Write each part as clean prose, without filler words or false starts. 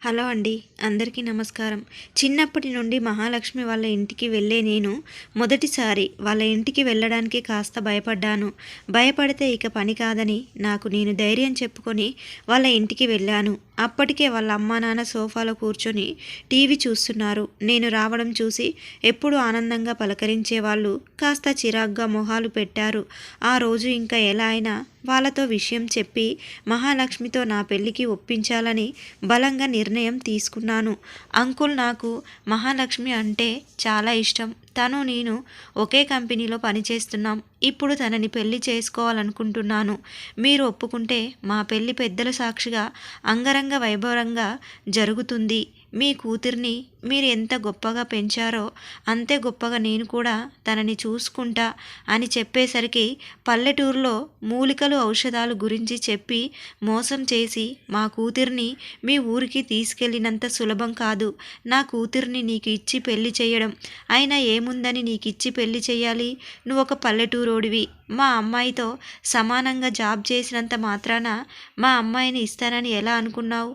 Hello అండి. అందరికీ నమస్కారం. చిన్నప్పటి నుండి మహాలక్ష్మి వాళ్ళ ఇంటికి వెళ్ళే నేను మొదటిసారి వాళ్ళ ఇంటికి వెళ్ళడానికి కాస్త భయపడ్డాను. భయపడితే ఇక పని కాదని నాకు నేను ధైర్యం చెప్పుకొని వాళ్ళ ఇంటికి వెళ్ళాను. అప్పటికే వాళ్ళ అమ్మా నాన్న సోఫాలో కూర్చొని టీవీ చూస్తున్నారు. నేను రావడం చూసి ఎప్పుడు ఆనందంగా పలకరించేవాళ్ళు కాస్త చిరాగ్గా మొహాలు పెట్టారు. ఆ రోజు ఇంకా ఎలా అయినా వాళ్ళతో విషయం చెప్పి మహాలక్ష్మితో నా పెళ్ళికి ఒప్పించాలని బలంగా నిర్ణయం తీసుకున్నాను. అంకుల్, నాకు మహాలక్ష్మి అంటే చాలా ఇష్టం. తను నేను ఒకే కంపెనీలో పనిచేస్తున్నాం. ఇప్పుడు తనని పెళ్లి చేసుకోవాలనుకుంటున్నాను. మీరు ఒప్పుకుంటే మా పెళ్లి పెద్దల సాక్షిగా అంగరంగ వైభవంగా జరుగుతుంది. మీ కూతుర్ని మీరు ఎంత గొప్పగా పెంచారో అంతే గొప్పగా నేను కూడా తనని చూసుకుంటా అని చెప్పేసరికి పల్లెటూరులో మూలికలు ఔషధాలు గురించి చెప్పి మోసం చేసి మా కూతుర్ని మీ ఊరికి తీసుకెళ్ళినంత సులభం కాదు. నా కూతుర్ని నీకు ఇచ్చి పెళ్లి చేయడం. అయినా ఏముందని నీకు ఇచ్చి పెళ్లి చేయాలి? నువ్వు ఒక పల్లెటూరోడివి. మా అమ్మాయితో సమానంగా జాబ్ చేసినంత మాత్రాన మా అమ్మాయిని ఇస్తానని ఎలా అనుకున్నావు?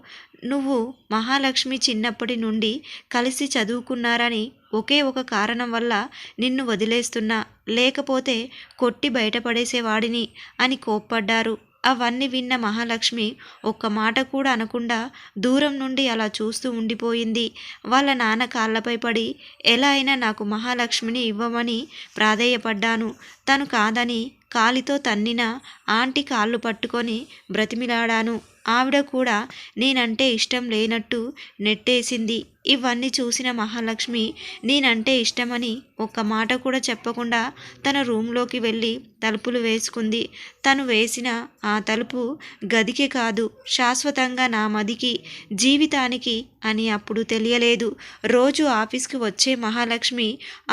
నువ్వు మహాలక్ష్మి చిన్నప్పటి నుండి కలిసి చదువుకున్నారని ఒకే ఒక కారణం వల్ల నిన్ను వదిలేస్తున్నా, లేకపోతే కొట్టి బయటపడేసేవాడిని అని కోప్పడ్డారు. అవన్నీ విన్న మహాలక్ష్మి ఒక్క మాట కూడా అనకుండా దూరం నుండి అలా చూస్తూ ఉండిపోయింది. వాళ్ళ నాన్న కాళ్ళపై పడి ఎలా అయినా నాకు మహాలక్ష్మిని ఇవ్వమని ప్రాధేయపడ్డాను. తను కాదని కాలితో తన్నిన ఆంటీ కాళ్ళు పట్టుకొని బ్రతిమిలాడాను. ఆవిడ కూడా నేనంటే ఇష్టం లేనట్టు నెట్టేసింది. ఇవన్నీ చూసిన మహాలక్ష్మి నేనంటే ఇష్టమని ఒక్క మాట కూడా చెప్పకుండా తన రూంలోకి వెళ్ళి తలుపులు వేసుకుంది. తను వేసిన ఆ తలుపు గదికి కాదు, శాశ్వతంగా నా మదికి, జీవితానికి అని అప్పుడు తెలియలేదు. రోజు ఆఫీస్కి వచ్చే మహాలక్ష్మి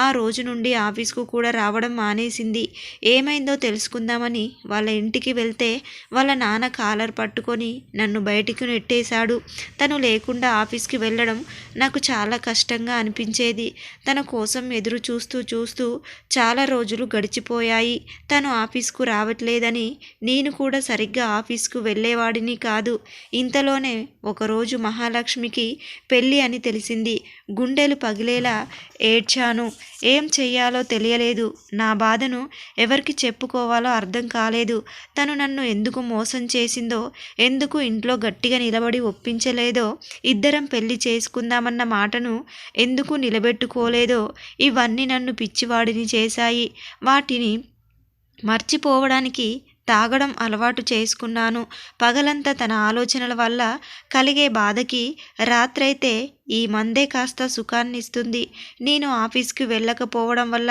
ఆ రోజు నుండి ఆఫీస్కు కూడా రావడం మానేసింది. ఏమైందో తెలుసుకుందామని వాళ్ళ ఇంటికి వెళ్తే వాళ్ళ నాన్న కాలర్ పట్టుకొని నన్ను బయటికి నెట్టేశాడు. తను లేకుండా ఆఫీస్కి వెళ్ళడం నాకు చాలా కష్టంగా అనిపించేది. తన కోసం ఎదురు చూస్తూ చూస్తూ చాలా రోజులు గడిచిపోయాయి. తను ఆఫీస్కు రావట్లేదని నేను కూడా సరిగ్గా ఆఫీస్కు వెళ్ళేవాడిని కాదు. ఇంతలోనే ఒకరోజు మహాలక్ష్మికి పెళ్ళి అని తెలిసింది. గుండెలు పగిలేలా ఏడ్చాను. ఏం చెయ్యాలో తెలియలేదు. నా బాధను ఎవరికి చెప్పుకోవాలో అర్థం కాలేదు. తను నన్ను ఎందుకు మోసం చేసిందో, ఎందుకు ఇంట్లో గట్టిగా నిలబడి ఒప్పించలేదో, ఇద్దరం పెళ్లి చేసుకుందామన్న మాటను ఎందుకు నిలబెట్టుకోలేదో, ఇవన్నీ నన్ను పిచ్చివాడిని చేశాయి. వాటిని మర్చిపోవడానికి తాగడం అలవాటు చేసుకున్నాను. పగలంతా తన ఆలోచనల వల్ల కలిగే బాధకి రాత్రైతే ఈ మందే కాస్త సుఖాన్నిస్తుంది. నేను ఆఫీస్కి వెళ్ళకపోవడం వల్ల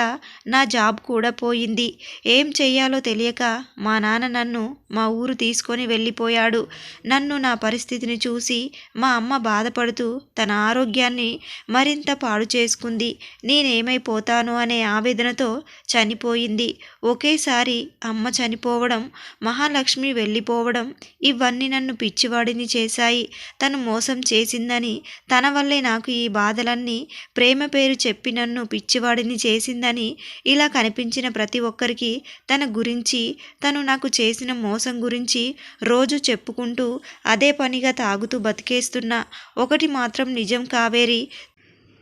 నా జాబ్ కూడా పోయింది. ఏం చెయ్యాలో తెలియక మా నాన్న నన్ను మా ఊరు తీసుకొని వెళ్ళిపోయాడు. నన్ను, నా పరిస్థితిని చూసి మా అమ్మ బాధపడుతూ తన ఆరోగ్యాన్ని మరింత పాడు చేసుకుంది. నేనేమైపోతానో అనే ఆవేదనతో చనిపోయింది. ఒకేసారి అమ్మ చనిపోవడం, మహాలక్ష్మి వెళ్ళిపోవడం, ఇవన్నీ నన్ను పిచ్చివాడిని చేశాయి. తను మోసం చేసిందని, తన వల్లే నాకు ఈ బాధలన్నీ, ప్రేమ పేరు చెప్పి నన్ను పిచ్చివాడిని చేసిందని ఇలా కనిపించిన ప్రతి ఒక్కరికి తన గురించి, తను నాకు చేసిన మోసం గురించి రోజు చెప్పుకుంటూ అదే పనిగా తాగుతూ బతికేస్తున్నా. ఒకటి మాత్రం నిజం కావేరి,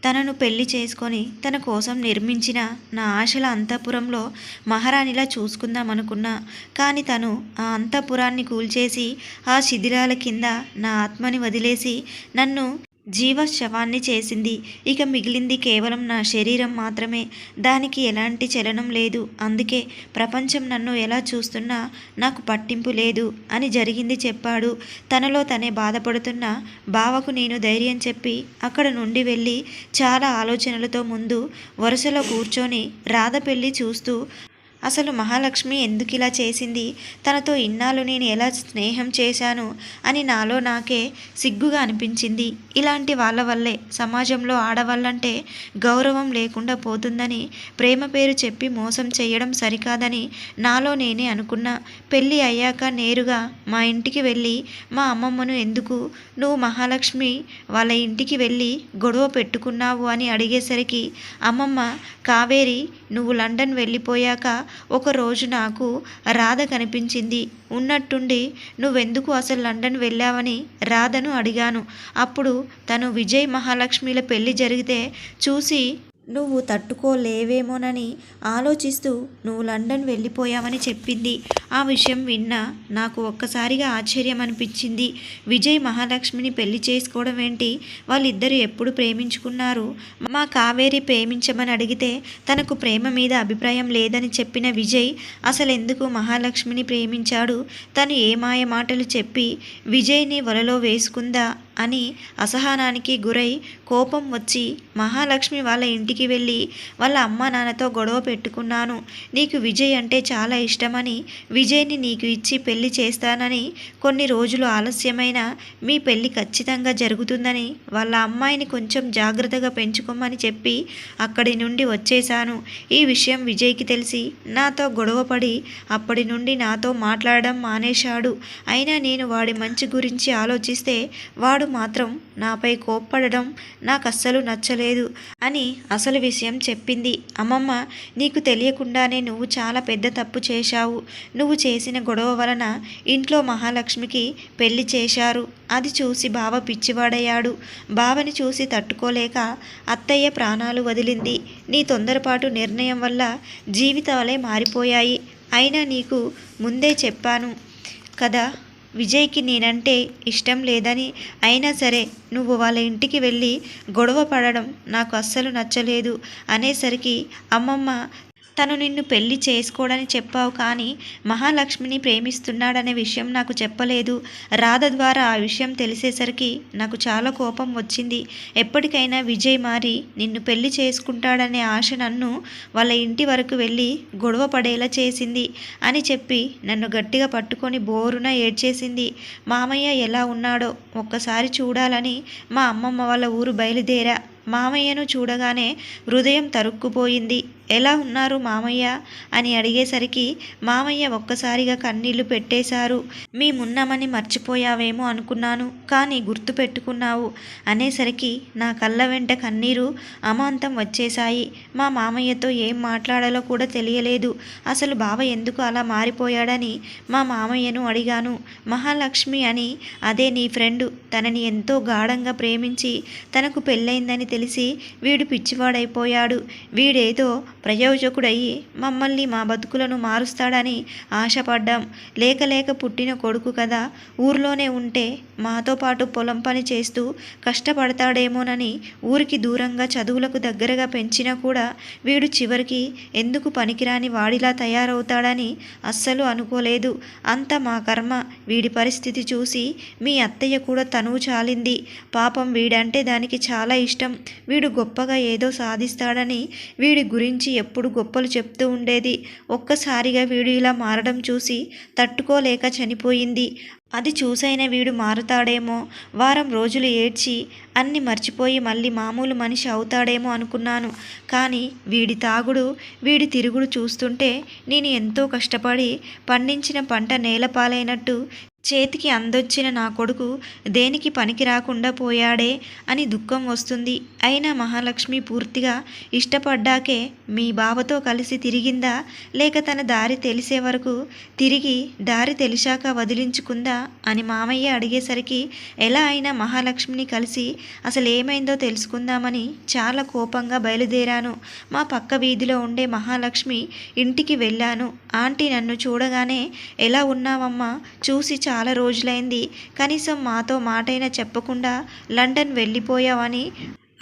తనను పెళ్లి చేసుకొని తన కోసం నిర్మించిన నా ఆశల అంతఃపురంలో మహారాణిలా చూసుకుందామనుకున్నా. కానీ తను ఆ అంతఃపురాన్ని కూల్చేసి ఆ శిథిలాల కింద నా ఆత్మని వదిలేసి నన్ను జీవశవాన్ని చేసింది. ఇక మిగిలింది కేవలం నా శరీరం మాత్రమే. దానికి ఎలాంటి చలనం లేదు. అందుకే ప్రపంచం నన్ను ఎలా చూస్తున్నా నాకు పట్టింపు లేదు అని జరిగింది చెప్పాడు. తనలో తనే బాధపడుతున్న బావకు నేను ధైర్యం చెప్పి అక్కడ నుండి వెళ్ళి చాలా ఆలోచనలతో ముందు వరుసలో కూర్చొని రాధ పెళ్ళి చూస్తూ అసలు మహాలక్ష్మి ఎందుకు ఇలా చేసింది, తనతో ఇన్నాళ్ళు నేను ఎలా స్నేహం చేశాను అని నాలో నాకే సిగ్గుగా అనిపించింది. ఇలాంటి వాళ్ళ వల్లే సమాజంలో ఆడవాళ్ళంటే గౌరవం లేకుండా పోతుందని, ప్రేమ పేరు చెప్పి మోసం చేయడం సరికాదని నాలో నేనే అనుకున్నా. పెళ్ళి అయ్యాక నేరుగా మా ఇంటికి వెళ్ళి మా అమ్మమ్మను ఎందుకు నువ్వు మహాలక్ష్మి వాళ్ళ ఇంటికి వెళ్ళి గొడవ పెట్టుకున్నావు అని అడిగేసరికి అమ్మమ్మ, కావేరి నువ్వు లండన్ వెళ్ళిపోయాక ఒకరోజు నాకు రాధ కనిపించింది. ఉన్నట్టుండి నువ్వెందుకు అసలు లండన్ వెళ్ళావని రాధను అడిగాను. అప్పుడు తను విజయ్ మహాలక్ష్మిల పెళ్లి జరిగితే చూసి నువ్వు తట్టుకోలేవేమోనని ఆలోచిస్తూ నువ్వు లండన్ వెళ్ళిపోయావని చెప్పింది. ఆ విషయం విన్నా నాకు ఒక్కసారిగా ఆశ్చర్యం అనిపించింది. విజయ్ మహాలక్ష్మిని పెళ్లి చేసుకోవడం ఏంటి? వాళ్ళిద్దరూ ఎప్పుడు ప్రేమించుకున్నారు? మా కావేరి ప్రేమించమని అడిగితే తనకు ప్రేమ మీద అభిప్రాయం లేదని చెప్పిన విజయ్ అసలెందుకు మహాలక్ష్మిని ప్రేమించాడు? తను ఏ మాయ మాటలు చెప్పి విజయ్ని వలలో వేసుకుందా అని అసహనానికి గురై కోపం వచ్చి మహాలక్ష్మి వాళ్ళ ఇంటికి వెళ్ళి వాళ్ళ అమ్మ నాన్నతో గొడవ పెట్టుకున్నాను. నీకు విజయ్ అంటే చాలా ఇష్టమని విజయ్ని నీకు ఇచ్చి పెళ్లి చేస్తానని, కొన్ని రోజులు ఆలస్యమైన మీ పెళ్లి ఖచ్చితంగా జరుగుతుందని వాళ్ళ అమ్మాయిని కొంచెం జాగ్రత్తగా పెంచుకోమని చెప్పి అక్కడి నుండి వచ్చేశాను. ఈ విషయం విజయ్కి తెలిసి నాతో గొడవపడి అప్పటి నుండి నాతో మాట్లాడడం మానేశాడు. అయినా నేను వాడి మంచి గురించి ఆలోచిస్తే వాడు మాత్రం నాపై కోప్పడడం నాకు అస్సలు నచ్చలేదు అని అసలు విషయం చెప్పింది. అమ్మమ్మ, నీకు తెలియకుండానే నువ్వు చాలా పెద్ద తప్పు చేశావు. నువ్వు చేసిన గొడవ వలన ఇంట్లో మహాలక్ష్మికి పెళ్లి చేశారు. అది చూసి బావ పిచ్చివాడయ్యాడు. బావని చూసి తట్టుకోలేక అత్తయ్య ప్రాణాలు వదిలింది. నీ తొందరపాటు నిర్ణయం వల్ల జీవితాలే మారిపోయాయి. అయినా నీకు ముందే చెప్పాను కదా విజయ్కి నేనంటే ఇష్టం లేదని. అయినా సరే నువ్వు వాళ్ళ ఇంటికి వెళ్ళి గొడవ పడడం నాకు అస్సలు నచ్చలేదు అనేసరికి, అమ్మమ్మ, తను నిన్ను పెళ్లి చేసుకోవడని చెప్పావు కానీ మహాలక్ష్మిని ప్రేమిస్తున్నాడనే విషయం నాకు చెప్పలేదు. రాధ ద్వారా ఆ విషయం తెలిసేసరికి నాకు చాలా కోపం వచ్చింది. ఎప్పటికైనా విజయ్ మారి నిన్ను పెళ్లి చేసుకుంటాడనే ఆశ నన్ను వాళ్ళ ఇంటి వరకు వెళ్ళి గొడవ పడేలా చేసింది అని చెప్పి నన్ను గట్టిగా పట్టుకొని బోరున ఏడ్చేసింది. మామయ్య ఎలా ఉన్నాడో ఒక్కసారి చూడాలని మా అమ్మమ్మ వాళ్ళ ఊరు బయలుదేరా. మామయ్యను చూడగానే హృదయం తరుక్కుపోయింది. ఎలా ఉన్నారు మామయ్య అని అడిగేసరికి మామయ్య ఒక్కసారిగా కన్నీళ్లు పెట్టేశారు. మేమున్నామని మర్చిపోయావేమో అనుకున్నాను, కానీ గుర్తు పెట్టుకున్నావు అనేసరికి నా కళ్ళ వెంట కన్నీరు అమాంతం వచ్చేశాయి. మా మామయ్యతో ఏం మాట్లాడాలో కూడా తెలియలేదు. అసలు బావ ఎందుకు అలా మారిపోయాడని మా మామయ్యను అడిగాను. మహాలక్ష్మి అని, అదే నీ ఫ్రెండు, తనని ఎంతో గాఢంగా ప్రేమించి తనకు పెళ్ళైందని తెలిసి వీడు పిచ్చివాడైపోయాడు. వీడేదో ప్రయోజకుడయ్యి మమ్మల్ని మా బతుకులను మారుస్తాడని ఆశపడ్డాం. లేక లేక పుట్టిన కొడుకు కదా, ఊర్లోనే ఉంటే మాతో పాటు పొలం పని చేస్తూ కష్టపడతాడేమోనని ఊరికి దూరంగా చదువులకు దగ్గరగా పెంచినా కూడా వీడు చివరికి ఎందుకు పనికిరాని వాడిలా తయారవుతాడని అస్సలు అనుకోలేదు. అంత మా కర్మ. వీడి పరిస్థితి చూసి మీ అత్తయ్య కూడా తనువు చాలింది. పాపం వీడంటే దానికి చాలా ఇష్టం. వీడు గొప్పగా ఏదో సాధిస్తాడని వీడి గురించి ఎప్పుడు గొప్పలు చెప్తూ ఉండేది. ఒక్కసారిగా వీడు ఇలా మారడం చూసి తట్టుకోలేక చనిపోయింది. అది చూసైనా వీడు మారుతాడేమో, వారం రోజులు ఏడ్చి అన్ని మర్చిపోయి మళ్ళీ మామూలు మనిషి అవుతాడేమో అనుకున్నాను. కానీ వీడి తాగుడు, వీడి తిరుగుడు చూస్తుంటే నేను ఎంతో కష్టపడి పండించిన పంట నేలపాలైనట్టు చేతికి అందొచ్చిన నా కొడుకు దేనికి పనికి రాకుండా పోయాడే అని దుఃఖం వస్తుంది. అయినా మహాలక్ష్మి పూర్తిగా ఇష్టపడ్డాకే మీ బావతో కలిసి తిరిగిందా, లేక తన దారి తెలిసే వరకు తిరిగి దారి తెలిసాక వదిలించుకుందా అని మామయ్య అడిగేసరికి ఎలా అయినా మహాలక్ష్మిని కలిసి అసలు ఏమైందో తెలుసుకుందామని చాలా కోపంగా బయలుదేరాను. మా పక్క వీధిలో ఉండే మహాలక్ష్మి ఇంటికి వెళ్ళాను. ఆంటీ నన్ను చూడగానే ఎలా ఉన్నావమ్మా, చూసి చాలా రోజులైంది, కనీసం మాతో మాటైనా చెప్పకుండా లండన్ వెళ్ళిపోయావని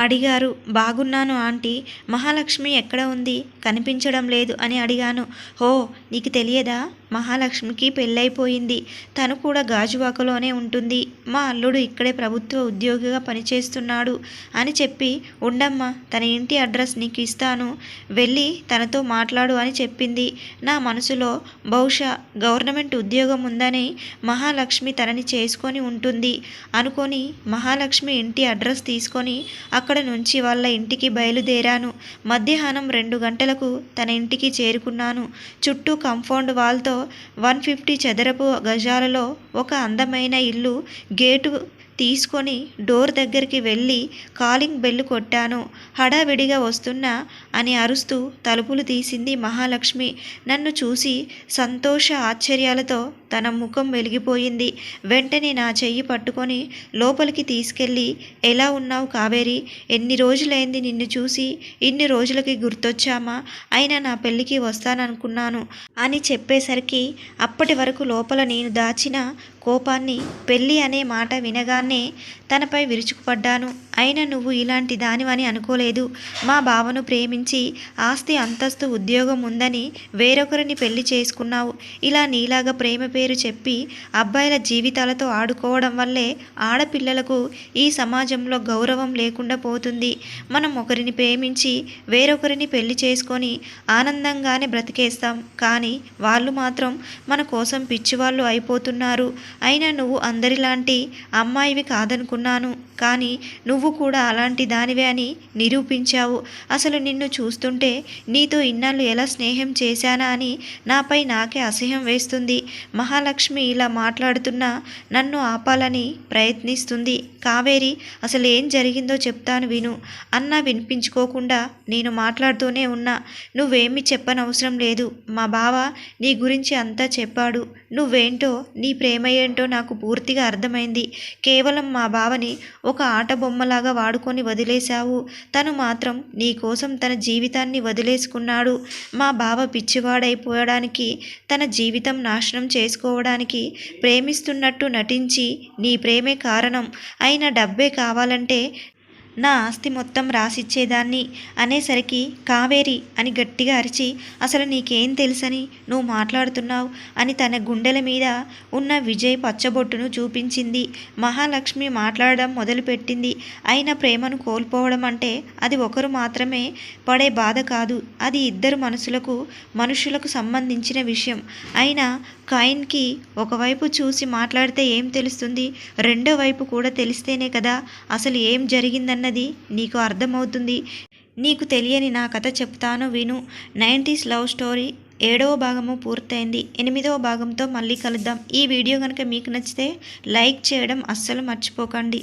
అడిగారు. బాగున్నాను ఆంటీ, మహాలక్ష్మి ఎక్కడ ఉంది, కనిపించడం లేదు అని అడిగాను. హో, నీకు తెలియదా, మహాలక్ష్మికి పెళ్ళైపోయింది. తను కూడా గాజువాకలోనే ఉంటుంది. మా అల్లుడు ఇక్కడే ప్రభుత్వ ఉద్యోగిగా పనిచేస్తున్నాడు అని చెప్పి, ఉండమ్మా, తన ఇంటి అడ్రస్ నీకు ఇస్తాను, వెళ్ళి తనతో మాట్లాడు అని చెప్పింది. నా మనసులో బహుశా గవర్నమెంట్ ఉద్యోగం ఉందని మహాలక్ష్మి తనని చేసుకొని ఉంటుంది అనుకొని మహాలక్ష్మి ఇంటి అడ్రస్ తీసుకొని అక్కడ నుంచి వాళ్ళ ఇంటికి బయలుదేరాను. మధ్యాహ్నం 2 గంటలకు తన ఇంటికి చేరుకున్నాను. చుట్టూ కాంపౌండ్ వాల్తో 150 చదరపు గజాలలో ఒక అందమైన ఇల్లు, గేటు తీసుకొని డోర్ దగ్గరికి వెళ్ళి కాలింగ్ బెల్ కొట్టాను. హడావిడిగా వస్తున్నా అని అరుస్తూ తలుపులు తీసింది మహాలక్ష్మి. నన్ను చూసి సంతోష ఆశ్చర్యాలతో తన ముఖం వెలిగిపోయింది. వెంటనే నా చెయ్యి పట్టుకొని లోపలికి తీసుకెళ్ళి, ఎలా ఉన్నావు కావేరి? ఎన్ని రోజులైంది నిన్ను చూసి? ఇన్ని రోజులకి గుర్తొచ్చామా? అయినా నా పెళ్ళికి వస్తాననుకున్నాను అని చెప్పేసరికి అప్పటి వరకు లోపల నేను దాచిన కోపాన్ని పెళ్ళి అనే మాట వినగానే తనపై విరుచుకుపడ్డాను. అయినా నువ్వు ఇలాంటి దానివని అనుకోలేదు. మా బావను ప్రేమించి ఆస్తి అంతస్తు ఉద్యోగం ఉందని వేరొకరిని పెళ్లి చేసుకున్నావు. ఇలా నీలాగా ప్రేమ పేరు చెప్పి అబ్బాయిల జీవితాలతో ఆడుకోవడం వల్లే ఆడపిల్లలకు ఈ సమాజంలో గౌరవం లేకుండా పోతుంది. మనం ఒకరిని ప్రేమించి వేరొకరిని పెళ్లి చేసుకొని ఆనందంగానే బ్రతికేస్తాం. కానీ వాళ్ళు మాత్రం మన కోసం పిచ్చివాళ్ళు అయిపోతున్నారు. అయినా నువ్వు అందరిలాంటి అమ్మాయివి కాదనుకున్నాను. కానీ నువ్వు కూడా అలాంటి దానివే అని నిరూపించావు. అసలు నిన్ను చూస్తుంటే నీతో ఇన్నాళ్ళు ఎలా స్నేహం చేశానా అని నాపై నాకే అసహ్యం వేస్తుంది. మహాలక్ష్మి ఇలా మాట్లాడుతున్నా నన్ను ఆపాలని ప్రయత్నిస్తుంది. కావేరి, అసలు ఏం జరిగిందో చెప్తాను విను అన్నా వినిపించుకోకుండా నేను మాట్లాడుతూనే ఉన్నా. నువ్వేమీ చెప్పనవసరం లేదు. మా బావ నీ గురించి అంతా చెప్పాడు. నువ్వేంటో, నీ ప్రేమ ఏంటో నాకు పూర్తిగా అర్థమైంది. కేవలం మా బావని ఒక ఆట బొమ్మలాగా వాడుకొని వదిలేశావు. తను మాత్రం నీ కోసం తన జీవితాన్ని వదిలేసుకున్నాడు. మా బావ పిచ్చివాడైపోవడానికి, తన జీవితం నాశనం చేసుకోవడానికి ప్రేమిస్తున్నట్టు నటించి నీ ప్రేమే కారణం. అయినా డబ్బే కావాలంటే నా ఆస్తి మొత్తం రాసిచ్చేదాన్ని అనేసరికి కావేరి అని గట్టిగా అరిచి, అసలు నీకేం తెలుసని నువ్వు మాట్లాడుతున్నావు అని తన గుండెల మీద ఉన్న విజయ్ పచ్చబొట్టును చూపించింది. మహాలక్ష్మి మాట్లాడడం మొదలుపెట్టింది. అయినా ప్రేమను కోల్పోవడం అంటే అది ఒకరు మాత్రమే పడే బాధ కాదు. అది ఇద్దరు మనుషులకు సంబంధించిన విషయం. అయినా కాయిన్కి ఒకవైపు చూసి మాట్లాడితే ఏం తెలుస్తుంది? రెండో వైపు కూడా తెలిస్తేనే కదా అసలు ఏం జరిగిందన్నది నీకు అర్థమవుతుంది. నీకు తెలియని నా కథ చెప్తాను విను. 90s లవ్ స్టోరీ 7వ భాగము పూర్తయింది. 8వ భాగంతో మళ్ళీ కలుద్దాం. ఈ వీడియో కనుక మీకు నచ్చితే లైక్ చేయడం అస్సలు మర్చిపోకండి.